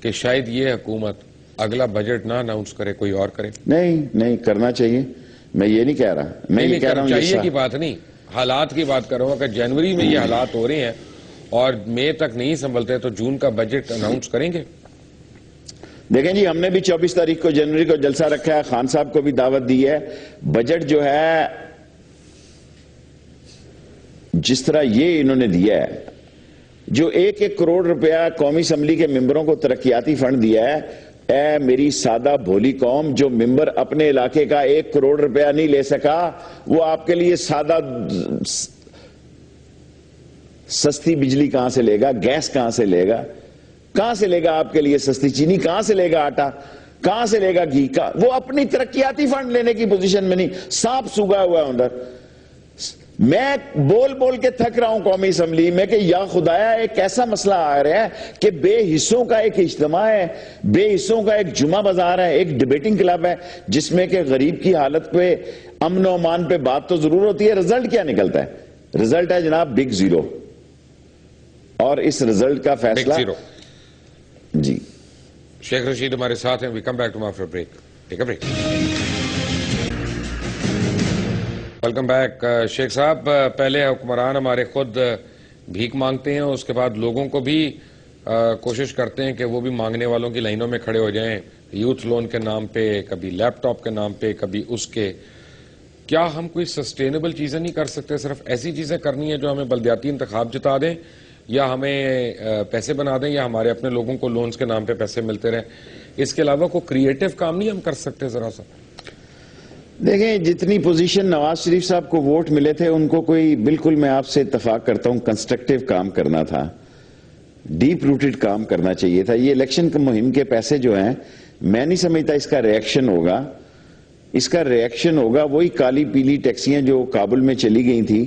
کہ شاید یہ حکومت اگلا بجٹ نہ اناؤنس کرے, کوئی اور کرے؟ نہیں کرنا چاہیے. میں یہ نہیں کہہ رہا. میں یہ کہہ رہا ہوں چاہیے کی بات نہیں, حالات کی بات کر رہا ہوں. اگر جنوری میں یہ حالات ہو رہے ہیں اور مئی تک نہیں سنبھلتے تو جون کا بجٹ اناؤنس کریں گے. دیکھیں جی, ہم نے بھی 24 تاریخ کو جنوری کو جلسہ رکھا ہے. خان صاحب کو بھی دعوت دی ہے. بجٹ جو ہے جس طرح یہ انہوں نے دیا ہے، جو 1-1 کروڑ روپیہ قومی اسمبلی کے ممبروں کو ترقیاتی فنڈ دیا ہے، اے میری سادہ بھولی قوم، جو ممبر اپنے علاقے کا 1 کروڑ روپیہ نہیں لے سکا، وہ آپ کے لیے سادہ سستی بجلی کہاں سے لے گا؟ گیس کہاں سے لے گا؟ کہاں سے لے گا آپ کے لیے سستی چینی؟ کہاں سے لے گا آٹا؟ کہاں سے لے گا گھی کا؟ وہ اپنی ترقیاتی فنڈ لینے کی پوزیشن میں نہیں، سانپ سوگا ہوا ہے اندر۔ میں بول بول کے تھک رہا ہوں قومی اسمبلی میں کہ یا خدایا ایک ایسا مسئلہ آ رہا ہے کہ بے حصوں کا ایک اجتماع ہے، بے حصوں کا ایک جمعہ بازار ہے، ایک ڈیبیٹنگ کلب ہے، جس میں کہ غریب کی حالت پہ، امن و امان پہ بات تو ضرور ہوتی ہے۔ رزلٹ کیا نکلتا ہے؟ رزلٹ ہے جناب بگ زیرو، اور اس رزلٹ کا فیصلہ جی۔ شیخ رشید ہمارے ساتھ ہیں، we come back to after break, take a break. Welcome back. Sheikh صاحب، پہلے حکمران ہمارے خود بھیک مانگتے ہیں، اس کے بعد لوگوں کو بھی کوشش کرتے ہیں کہ وہ بھی مانگنے والوں کی لائنوں میں کھڑے ہو جائیں، یوتھ لون کے نام پہ، کبھی لیپ ٹاپ کے نام پہ، کبھی اس کے۔ کیا ہم کوئی سسٹینیبل چیزیں نہیں کر سکتے؟ صرف ایسی چیزیں کرنی ہے جو ہمیں بلدیاتی انتخاب جتا دیں، یا ہمیں پیسے بنا دیں، یا ہمارے اپنے لوگوں کو لونز کے نام پہ پیسے ملتے رہیں؟ اس کے علاوہ کوئی کریٹیو کام نہیں ہم کر سکتے ذرا سا؟ دیکھیں، جتنی پوزیشن نواز شریف صاحب کو ووٹ ملے تھے، ان کو کوئی، بالکل میں آپ سے اتفاق کرتا ہوں، کنسٹرکٹیو کام کرنا تھا، ڈیپ روٹڈ کام کرنا چاہیے تھا۔ یہ الیکشن کی مہم کے پیسے جو ہیں، میں نہیں سمجھتا اس کا ریئیکشن ہوگا۔ اس کا ریئیکشن ہوگا وہی کالی پیلی ٹیکسیاں جو کابل میں چلی گئی تھی،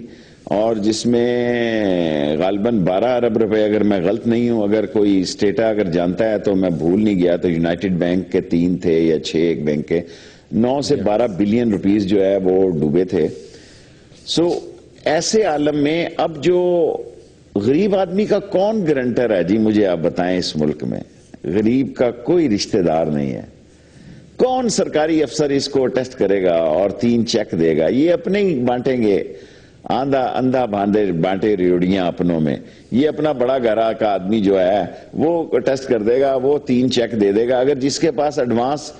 اور جس میں غالباً 12 ارب روپے، اگر میں غلط نہیں ہوں، اگر کوئی اسٹیٹا اگر جانتا ہے تو میں بھول نہیں گیا، تو یونائٹڈ بینک کے 3 تھے یا 6 ایک بینک کے، 9 سے 12 بلین روپیز جو ہے وہ ڈوبے تھے۔ ایسے عالم میں اب جو غریب آدمی کا کون گارنٹر ہے جی؟ مجھے آپ بتائیں، اس ملک میں غریب کا کوئی رشتہ دار نہیں ہے۔ کون سرکاری افسر اس کو ٹیسٹ کرے گا اور 3 چیک دے گا؟ یہ اپنے ہی بانٹیں گے، اندھا بانٹے ریوڑیاں اپنوں میں۔ یہ اپنا بڑا گھرا کا آدمی جو ہے وہ ٹیسٹ کر دے گا، وہ 3 چیک دے دے گا۔ اگر جس کے پاس ایڈوانس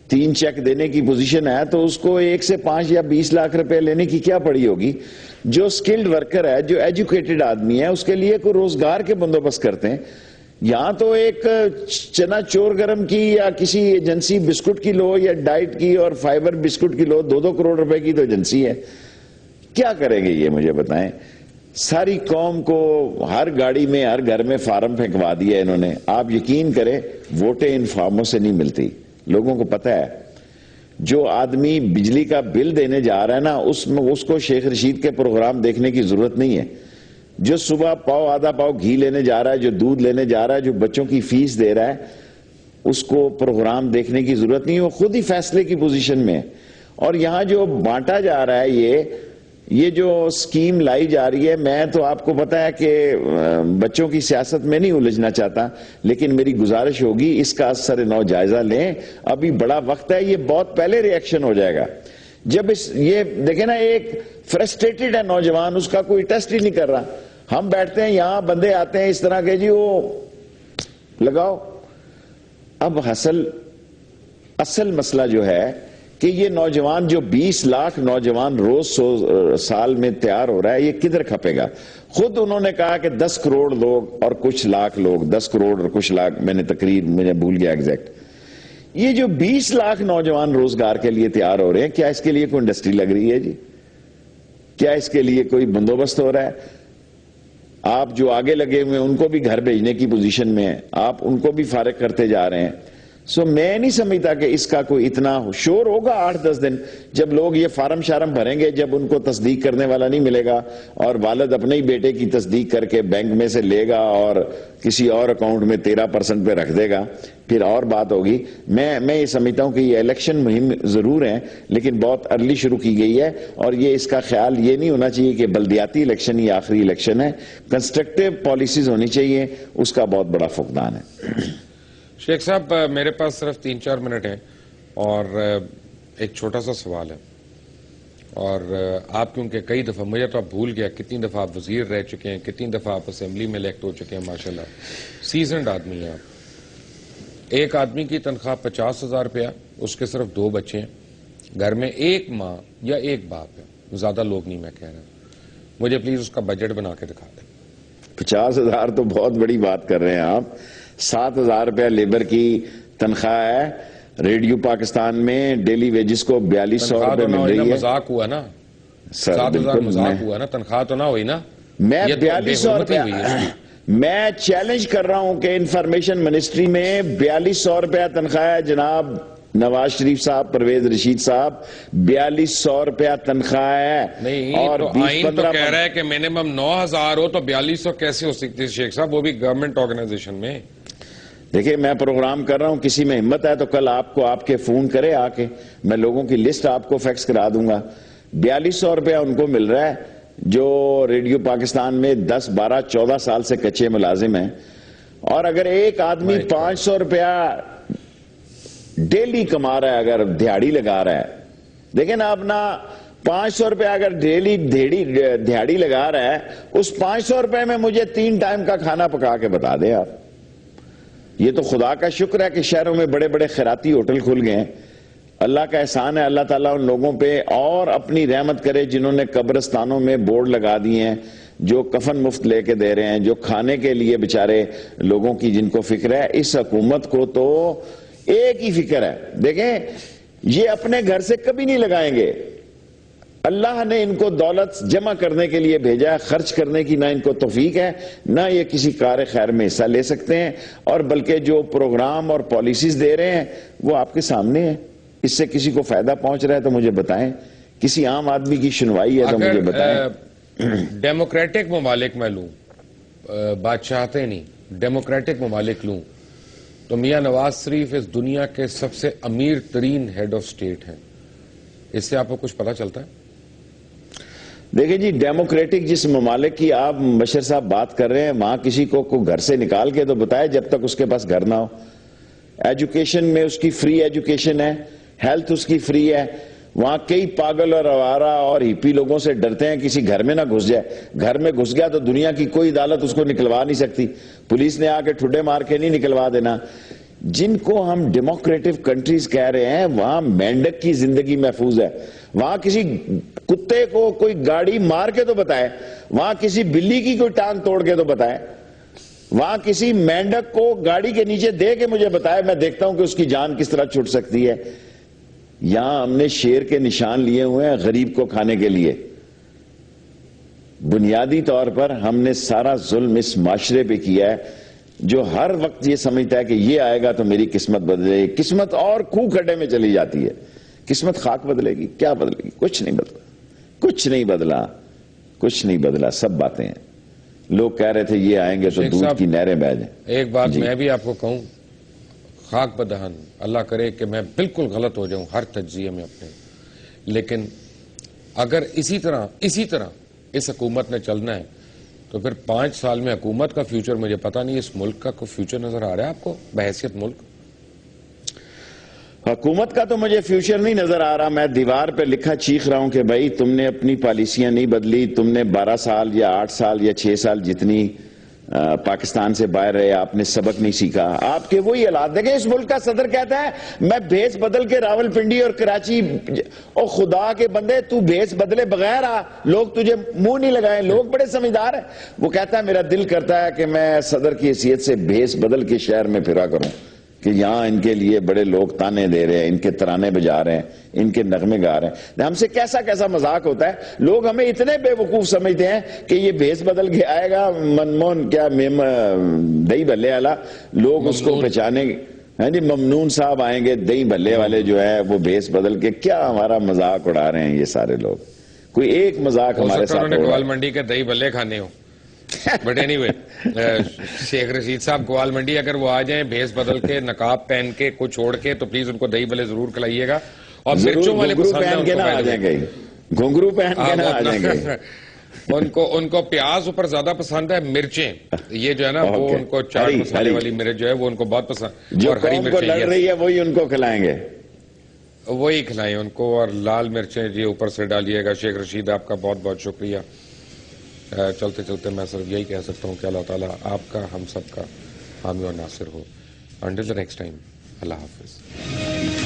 3 چیک دینے کی پوزیشن ہے تو اس کو 1 سے 5 یا 20 لاکھ روپے لینے کی کیا پڑی ہوگی؟ جو سکلڈ ورکر ہے، جو ایجوکیٹڈ آدمی ہے، اس کے لیے کوئی روزگار کے بندوبست کرتے ہیں۔ یہاں تو ایک چنا چور گرم کی یا کسی ایجنسی بسکٹ کی لو، یا ڈائٹ کی اور فائبر بسکٹ کی لو، 2-2 کروڑ روپے کی تو ایجنسی ہے۔ کیا کریں گے یہ مجھے بتائیں؟ ساری قوم کو ہر گاڑی میں، ہر گھر میں فارم پھینکوا دیا انہوں نے۔ آپ یقین کریں، ووٹیں ان فارموں سے نہیں ملتی۔ لوگوں کو پتہ ہے، جو آدمی بجلی کا بل دینے جا رہا ہے نا، اس کو شیخ رشید کے پروگرام دیکھنے کی ضرورت نہیں ہے۔ جو صبح آدھا پاؤ گھی لینے جا رہا ہے، جو دودھ لینے جا رہا ہے، جو بچوں کی فیس دے رہا ہے، اس کو پروگرام دیکھنے کی ضرورت نہیں ہے، وہ خود ہی فیصلے کی پوزیشن میں ہے۔ اور یہاں جو بانٹا جا رہا ہے، یہ جو سکیم لائی جا رہی ہے، میں تو آپ کو پتا ہے کہ بچوں کی سیاست میں نہیں الجھنا چاہتا، لیکن میری گزارش ہوگی اس کا اثر نو جائزہ لیں۔ ابھی بڑا وقت ہے، یہ بہت پہلے ری ایکشن ہو جائے گا۔ جب یہ دیکھیں نا، ایک فرسٹریٹڈ ہے نوجوان، اس کا کوئی ٹیسٹ ہی نہیں کر رہا۔ ہم بیٹھتے ہیں یہاں، بندے آتے ہیں اس طرح کے، جی وہ لگاؤ۔ اب اصل مسئلہ جو ہے کہ یہ نوجوان، جو 20 لاکھ نوجوان روز سال میں تیار ہو رہا ہے، یہ کدھر کھپے گا؟ خود انہوں نے کہا کہ 10 کروڑ لوگ اور کچھ لاکھ لوگ، 10 کروڑ اور کچھ لاکھ، میں نے تقریر مجھے بھول گیا ایگزیکٹ۔ یہ جو 20 لاکھ نوجوان روزگار کے لیے تیار ہو رہے ہیں، کیا اس کے لیے کوئی انڈسٹری لگ رہی ہے جی؟ کیا اس کے لیے کوئی بندوبست ہو رہا ہے؟ آپ جو آگے لگے ہوئے ہیں ان کو بھی گھر بھیجنے کی پوزیشن میں ہیں، آپ ان کو بھی فارغ کرتے جا رہے ہیں۔ میں نہیں سمجھتا کہ اس کا کوئی اتنا شور ہوگا 8-10 دن، جب لوگ یہ فارم شارم بھریں گے، جب ان کو تصدیق کرنے والا نہیں ملے گا، اور والد اپنے ہی بیٹے کی تصدیق کر کے بینک میں سے لے گا اور کسی اور اکاؤنٹ میں 13% پہ رکھ دے گا، پھر اور بات ہوگی۔ میں یہ سمجھتا ہوں کہ یہ الیکشن مہم ضرور ہے، لیکن بہت ارلی شروع کی گئی ہے، اور یہ اس کا خیال یہ نہیں ہونا چاہیے کہ بلدیاتی الیکشن ہی آخری الیکشن ہے۔ کنسٹرکٹیو پالیسیز ہونی چاہیے، اس کا بہت بڑا فقدان ہے۔ شیخ صاحب، میرے پاس صرف 3-4 منٹ ہیں، اور ایک چھوٹا سا سوال ہے، اور آپ کیونکہ کئی دفعہ، مجھے تو آپ بھول گیا کتنی دفعہ آپ وزیر رہ چکے ہیں، کتنی دفعہ آپ اسمبلی میں الیکٹ ہو چکے ہیں، ماشاءاللہ سیزنڈ آدمی ہیں آپ۔ ایک آدمی کی تنخواہ 50,000 روپیہ، اس کے صرف 2 بچے ہیں، گھر میں ایک ماں یا ایک باپ ہے، زیادہ لوگ نہیں میں کہہ رہا، مجھے پلیز اس کا بجٹ بنا کے دکھا دیں. 50,000 تو بہت بڑی بات کر رہے ہیں آپ. 7,000 روپیہ لیبر کی تنخواہ ہے. ریڈیو پاکستان میں ڈیلی ویجز کو 4,200 روپے مل رہی ہے. مذاق ہوا نا سر 7,000 مذاق ہوا نا, تنخواہ تو نہ ہوئی نا. میں 4,200 روپے میں چیلنج کر رہا ہوں کہ انفارمیشن منسٹری میں 4,200 روپیہ تنخواہ ہے جناب نواز شریف صاحب, پرویز رشید صاحب, 4,200 روپیہ تنخواہ ہے. نہیں اور تو آئین تو کہہ رہا ہے کہ منیمم 9,000 ہو, تو 4,200 کیسے ہو سکتی ہے شیخ صاحب, وہ بھی گورنمنٹ آرگنائزیشن میں. دیکھیں میں پروگرام کر رہا ہوں, کسی میں ہمت ہے تو کل آپ کو آپ کے فون کرے آ کے, میں لوگوں کی لسٹ آپ کو فیکس کرا دوں گا. 4,200 روپیہ ان کو مل رہا ہے جو ریڈیو پاکستان میں 10, 12, 14 سال سے کچے ملازم ہیں. اور اگر ایک آدمی 500 روپیہ ڈیلی کما رہا ہے, اگر دیہاڑی لگا رہا ہے, دیکھیں نا اپنا 500 روپیہ اگر ڈیلی دیہاڑی لگا رہا ہے, اس 500 روپے میں مجھے 3 ٹائم کا کھانا پکا کے بتا دے آپ. یہ تو خدا کا شکر ہے کہ شہروں میں بڑے بڑے خیراتی ہوٹل کھل گئے ہیں. اللہ کا احسان ہے, اللہ تعالیٰ ان لوگوں پہ اور اپنی رحمت کرے جنہوں نے قبرستانوں میں بورڈ لگا دیے ہیں, جو کفن مفت لے کے دے رہے ہیں, جو کھانے کے لیے بیچارے لوگوں کی جن کو فکر ہے. اس حکومت کو تو ایک ہی فکر ہے, دیکھیں یہ اپنے گھر سے کبھی نہیں لگائیں گے. اللہ نے ان کو دولت جمع کرنے کے لیے بھیجا ہے, خرچ کرنے کی نہ ان کو توفیق ہے, نہ یہ کسی کار خیر میں حصہ لے سکتے ہیں. اور بلکہ جو پروگرام اور پالیسیز دے رہے ہیں وہ آپ کے سامنے ہیں. اس سے کسی کو فائدہ پہنچ رہا ہے تو مجھے بتائیں, کسی عام آدمی کی سنوائی ہے تو مجھے بتائیں. ڈیموکریٹک ممالک میں لوں, بادشاہتے نہیں, ڈیموکریٹک ممالک لوں تو میاں نواز شریف اس دنیا کے سب سے امیر ترین ہیڈ آف سٹیٹ ہیں. اس سے آپ کو کچھ پتا چلتا ہے؟ دیکھیں جی, ڈیموکریٹک جس ممالک کی آپ مبشر صاحب بات کر رہے ہیں, وہاں کسی کو گھر سے نکال کے تو بتائے جب تک اس کے پاس گھر نہ ہو. ایجوکیشن میں اس کی فری ایجوکیشن ہے, ہیلتھ اس کی فری ہے. وہاں کئی پاگل اور آوارہ اور ہپی لوگوں سے ڈرتے ہیں کسی گھر میں نہ گھس جائے. گھر میں گھس گیا تو دنیا کی کوئی عدالت اس کو نکلوا نہیں سکتی, پولیس نے آ کے ٹھڈے مار کے نہیں نکلوا دینا. جن کو ہم ڈیموکریٹک کنٹریز کہہ رہے ہیں وہاں مینڈک کی زندگی محفوظ ہے. وہاں کسی کتے کو کوئی گاڑی مار کے تو بتائے, وہاں کسی بلی کی کوئی ٹانگ توڑ کے تو بتائے, وہاں کسی مینڈک کو گاڑی کے نیچے دے کے مجھے بتائے, میں دیکھتا ہوں کہ اس کی جان کس طرح چھوٹ سکتی ہے. یہاں ہم نے شیر کے نشان لیے ہوئے ہیں غریب کو کھانے کے لیے. بنیادی طور پر ہم نے سارا ظلم اس معاشرے پہ کیا ہے جو ہر وقت یہ سمجھتا ہے کہ یہ آئے گا تو میری قسمت بدلے گی. قسمت اور کوہ کھڈے میں چلی جاتی ہے. قسمت خاک بدلے گی, کیا بدلے گی؟ کچھ نہیں بدلا, کچھ نہیں بدلا, کچھ نہیں بدلا. سب باتیں ہیں. لوگ کہہ رہے تھے یہ آئیں گے تو دودھ کی نہریں بہہ جائیں. ایک بات میں بھی آپ کو کہوں, خاک بدہن, اللہ کرے کہ میں بالکل غلط ہو جاؤں ہر تجزیے میں اپنے, لیکن اگر اسی طرح اس حکومت نے چلنا ہے تو پھر 5 سال میں حکومت کا فیوچر مجھے پتہ نہیں, اس ملک کا کوئی فیوچر نظر آ رہا ہے آپ کو بحیثیت ملک؟ حکومت کا تو مجھے فیوچر نہیں نظر آ رہا. میں دیوار پہ لکھا چیخ رہا ہوں کہ بھائی تم نے اپنی پالیسیاں نہیں بدلی, تم نے 12 سال یا 8 سال یا 6 سال جتنی پاکستان سے باہر رہے, آپ نے سبق نہیں سیکھا. آپ کے وہی حالات دیکھیں. اس ملک کا صدر کہتا ہے میں بھیس بدل کے راول پنڈی اور کراچی, او خدا کے بندے تو بھیس بدلے بغیر آ, لوگ تجھے منہ نہیں لگائیں, لوگ بڑے سمجھدار ہیں. وہ کہتا ہے میرا دل کرتا ہے کہ میں صدر کی حیثیت سے بھیس بدل کے شہر میں پھرا کروں کہ یہاں ان کے لیے بڑے لوگ تانے دے رہے ہیں, ان کے ترانے بجا رہے ہیں, ان کے نغمے گا رہے ہیں. ہم سے کیسا کیسا مذاق ہوتا ہے. لوگ ہمیں اتنے بے وقوف سمجھتے ہیں کہ یہ بھیس بدل کے آئے گا منموہن کیا دہی بھلے والا, لوگ اس کو پہچانے گے. ہاں جی, ممنون صاحب آئیں گے دہی بھلے والے جو ہے وہ بھیس بدل کے, کیا ہمارا مذاق اڑا رہے ہیں یہ سارے لوگ. کوئی ایک مذاق ہمارے ساتھ گوال منڈی کے دہی بھلے کھانے ہو. But any way, Sheikh Rashid صاحب گوال منڈی اگر وہ آ جائیں بھیس بدل کے, نقاب پہن کے, کو چھوڑ کے, تو پلیز ان کو دہی بھلے ضرور کھلائیے گا. اور مرچوں والے پہن کے نہ آ جائیں گے, گھنگرو پہن کے نہ آ جائیں گے. ان کو پیاز اوپر زیادہ پسند ہے, مرچیں یہ جو ہے نا وہ ان کو چاٹ مسالے والی مرچ جو ہے وہ ان کو بہت پسند, جو قوم کو لڑ رہی ہے وہی ان کو کھلائیں گے, وہی کھلائیں ان کو. اور لال مرچیں جی اوپر سے ڈالیے گا. شیخ رشید آپ کا بہت بہت شکریہ. چلتے چلتے میں صرف یہی کہہ سکتا ہوں کہ اللہ تعالیٰ آپ کا ہم سب کا حامی و ناصر ہو. انٹل دی نیکسٹ ٹائم, اللہ حافظ.